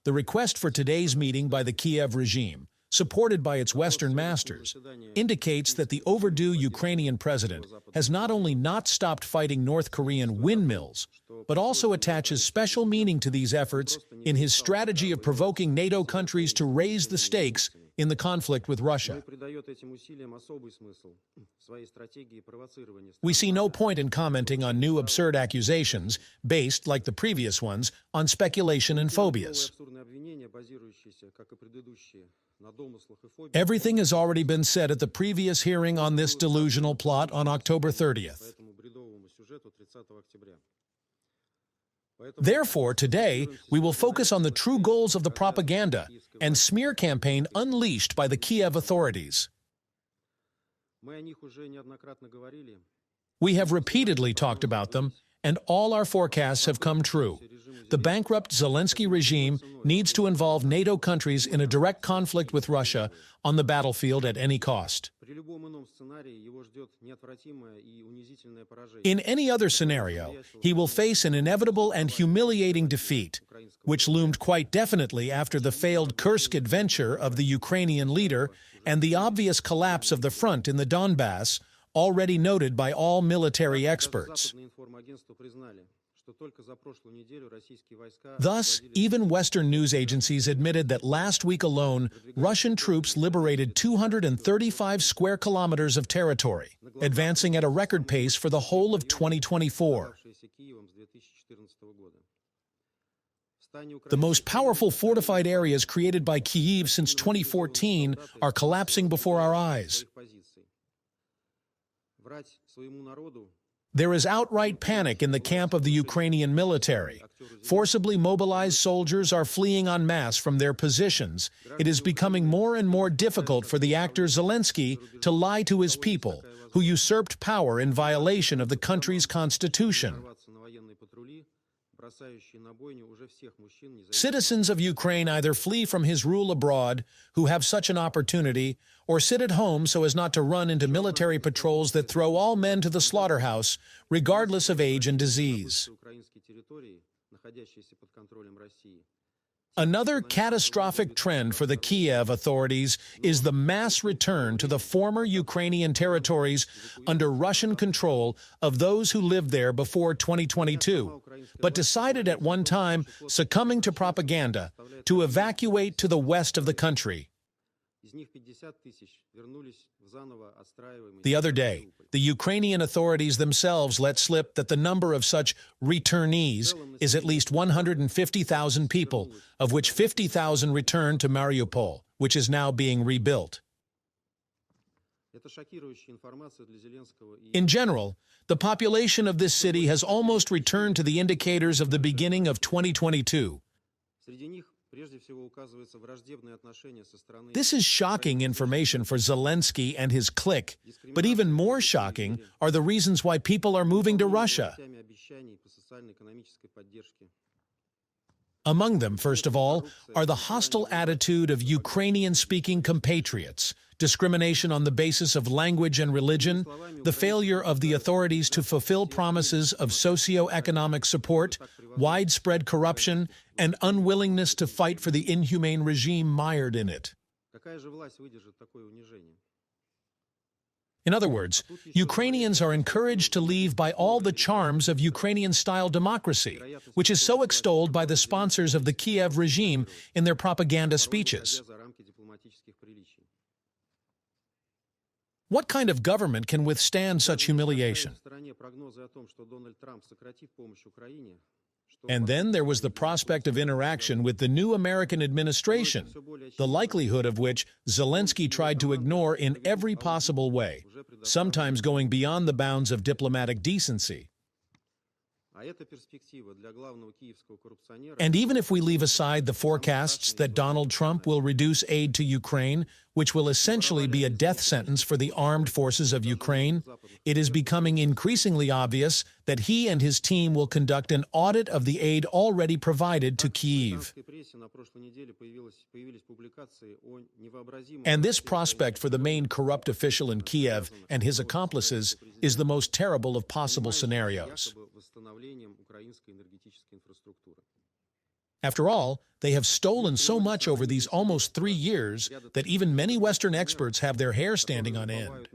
The request for today's meeting by the Kyiv regime, supported by its Western masters, indicates that the overdue Ukrainian president has not only not stopped fighting North Korean windmills, but also attaches special meaning to these efforts in his strategy of provoking NATO countries to raise the stakes in the conflict with Russia. We see no point in commenting on new absurd accusations based, like the previous ones, on speculation and phobias. Everything has already been said at the previous hearing on this delusional plot on October 30th. Therefore, today, we will focus on the true goals of the propaganda and smear campaign unleashed by the Kyiv authorities. We have repeatedly talked about them, and all our forecasts have come true. The bankrupt Zelensky regime needs to involve NATO countries in a direct conflict with Russia on the battlefield at any cost. In any other scenario, he will face an inevitable and humiliating defeat, which loomed quite definitely after the failed Kursk adventure of the Ukrainian leader and the obvious collapse of the front in the Donbass, already noted by all military experts. Thus, even Western news agencies admitted that last week alone, Russian troops liberated 235 square kilometers of territory, advancing at a record pace for the whole of 2024. The most powerful fortified areas created by Kyiv since 2014 are collapsing before our eyes. There is outright panic in the camp of the Ukrainian military. Forcibly mobilized soldiers are fleeing en masse from their positions. It is becoming more and more difficult for the actor Zelensky to lie to his people, who usurped power in violation of the country's constitution. Citizens of Ukraine either flee from his rule abroad, who have such an opportunity, or sit at home so as not to run into military patrols that throw all men to the slaughterhouse, regardless of age and disease. Another catastrophic trend for the Kyiv authorities is the mass return to the former Ukrainian territories under Russian control of those who lived there before 2022, but decided at one time, succumbing to propaganda, to evacuate to the west of the country. The other day, the Ukrainian authorities themselves let slip that the number of such returnees is at least 150,000 people, of which 50,000 returned to Mariupol, which is now being rebuilt. In general, the population of this city has almost returned to the indicators of the beginning of 2022. This is shocking information for Zelensky and his clique, but even more shocking are the reasons why people are moving to Russia. Among them, first of all, are the hostile attitude of Ukrainian-speaking compatriots, discrimination on the basis of language and religion, the failure of the authorities to fulfill promises of socio-economic support, widespread corruption, and unwillingness to fight for the inhumane regime mired in it. In other words, Ukrainians are encouraged to leave by all the charms of Ukrainian-style democracy, which is so extolled by the sponsors of the Kyiv regime in their propaganda speeches. What kind of government can withstand such humiliation? And then there was the prospect of interaction with the new American administration, the likelihood of which Zelensky tried to ignore in every possible way, sometimes going beyond the bounds of diplomatic decency. And even if we leave aside the forecasts that Donald Trump will reduce aid to Ukraine, which will essentially be a death sentence for the armed forces of Ukraine, it is becoming increasingly obvious that he and his team will conduct an audit of the aid already provided to Kyiv. And this prospect for the main corrupt official in Kyiv and his accomplices is the most terrible of possible scenarios. After all, they have stolen so much over these almost 3 years that even many Western experts have their hair standing on end.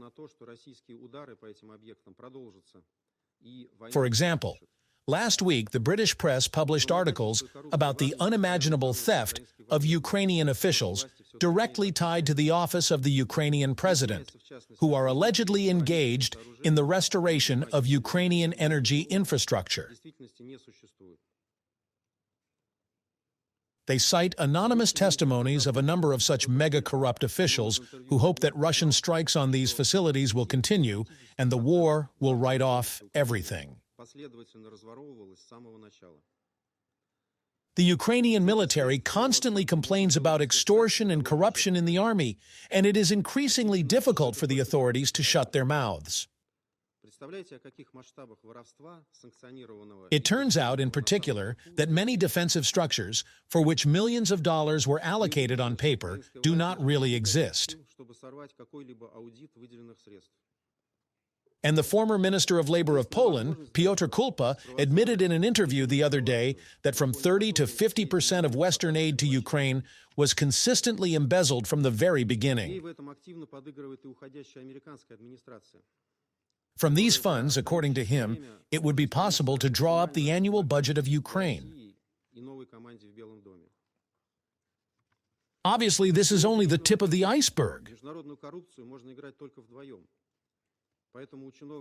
For example, last week the British press published articles about the unimaginable theft of Ukrainian officials directly tied to the office of the Ukrainian president, who are allegedly engaged in the restoration of Ukrainian energy infrastructure. They cite anonymous testimonies of a number of such mega-corrupt officials who hope that Russian strikes on these facilities will continue and the war will write off everything. The Ukrainian military constantly complains about extortion and corruption in the army, and it is increasingly difficult for the authorities to shut their mouths. It turns out, in particular, that many defensive structures, for which millions of dollars were allocated on paper, do not really exist. And the former Minister of Labor of Poland, Piotr Kulpa, admitted in an interview the other day that from 30 to 50% of Western aid to Ukraine was consistently embezzled from the very beginning. From these funds, according to him, it would be possible to draw up the annual budget of Ukraine. Obviously, this is only the tip of the iceberg.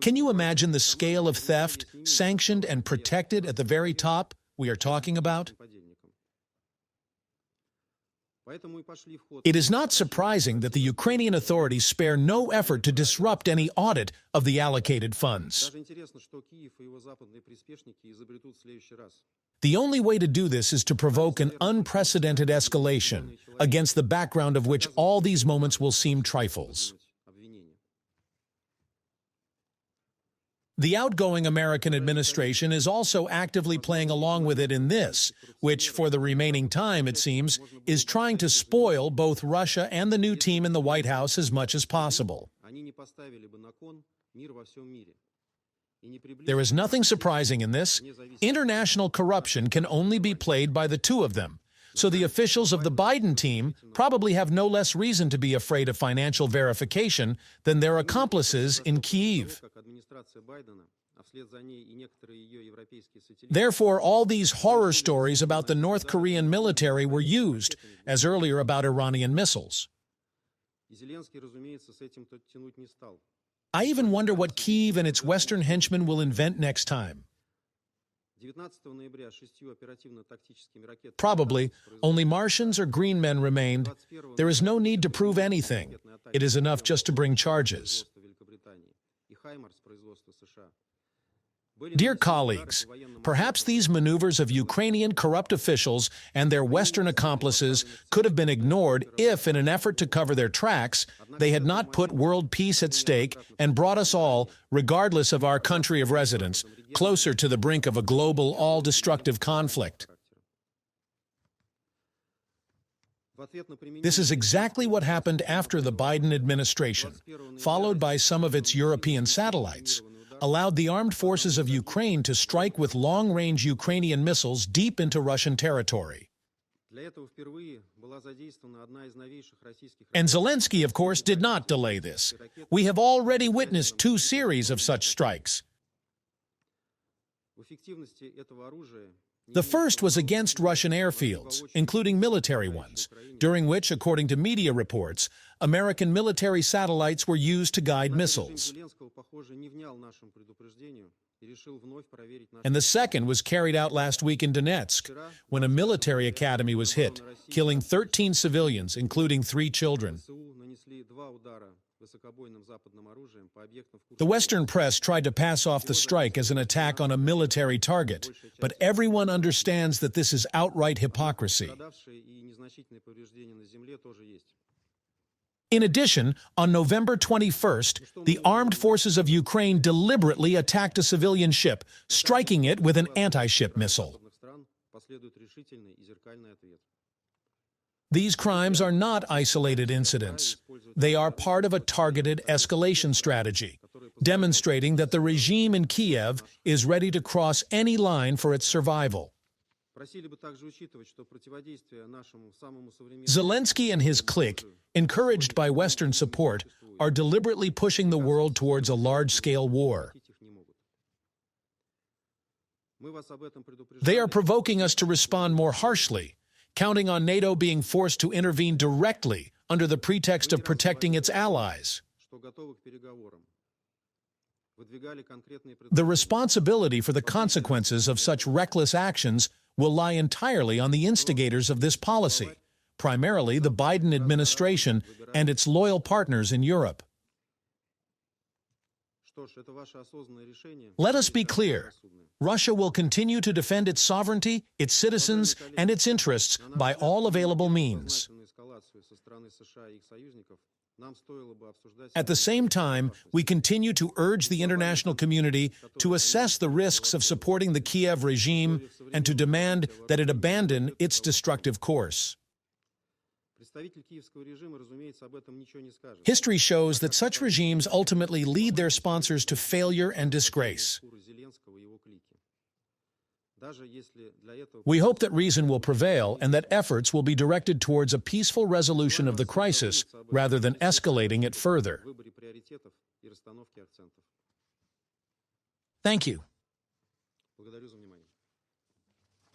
Can you imagine the scale of theft, sanctioned and protected at the very top, we are talking about? It is not surprising that the Ukrainian authorities spare no effort to disrupt any audit of the allocated funds. The only way to do this is to provoke an unprecedented escalation, against the background of which all these moments will seem trifles. The outgoing American administration is also actively playing along with it in this, which, for the remaining time, it seems, is trying to spoil both Russia and the new team in the White House as much as possible. There is nothing surprising in this. International corruption can only be played by the two of them, so the officials of the Biden team probably have no less reason to be afraid of financial verification than their accomplices in Kyiv. Therefore, all these horror stories about the North Korean military were used, as earlier about Iranian missiles. I even wonder what Kyiv and its Western henchmen will invent next time. Probably, only Martians or green men remained. There is no need to prove anything. It is enough just to bring charges. Dear colleagues, perhaps these maneuvers of Ukrainian corrupt officials and their Western accomplices could have been ignored if, in an effort to cover their tracks, they had not put world peace at stake and brought us all, regardless of our country of residence, closer to the brink of a global, all-destructive conflict. This is exactly what happened after the Biden administration, followed by some of its European satellites, allowed the armed forces of Ukraine to strike with long-range Ukrainian missiles deep into Russian territory. And Zelensky, of course, did not delay this. We have already witnessed 2 series of such strikes. The first was against Russian airfields, including military ones, during which, according to media reports, American military satellites were used to guide missiles. And the second was carried out last week in Donetsk, when a military academy was hit, killing 13 civilians, including 3 children. The Western press tried to pass off the strike as an attack on a military target, but everyone understands that this is outright hypocrisy. In addition, on November 21st, the armed forces of Ukraine deliberately attacked a civilian ship, striking it with an anti-ship missile. These crimes are not isolated incidents. They are part of a targeted escalation strategy, demonstrating that the regime in Kyiv is ready to cross any line for its survival. Zelensky and his clique, encouraged by Western support, are deliberately pushing the world towards a large-scale war. They are provoking us to respond more harshly, counting on NATO being forced to intervene directly under the pretext of protecting its allies. The responsibility for the consequences of such reckless actions will lie entirely on the instigators of this policy, primarily the Biden administration and its loyal partners in Europe. Let us be clear. Russia will continue to defend its sovereignty, its citizens, and its interests by all available means. At the same time, we continue to urge the international community to assess the risks of supporting the Kyiv regime and to demand that it abandon its destructive course. History shows that such regimes ultimately lead their sponsors to failure and disgrace. We hope that reason will prevail and that efforts will be directed towards a peaceful resolution of the crisis rather than escalating it further. Thank you.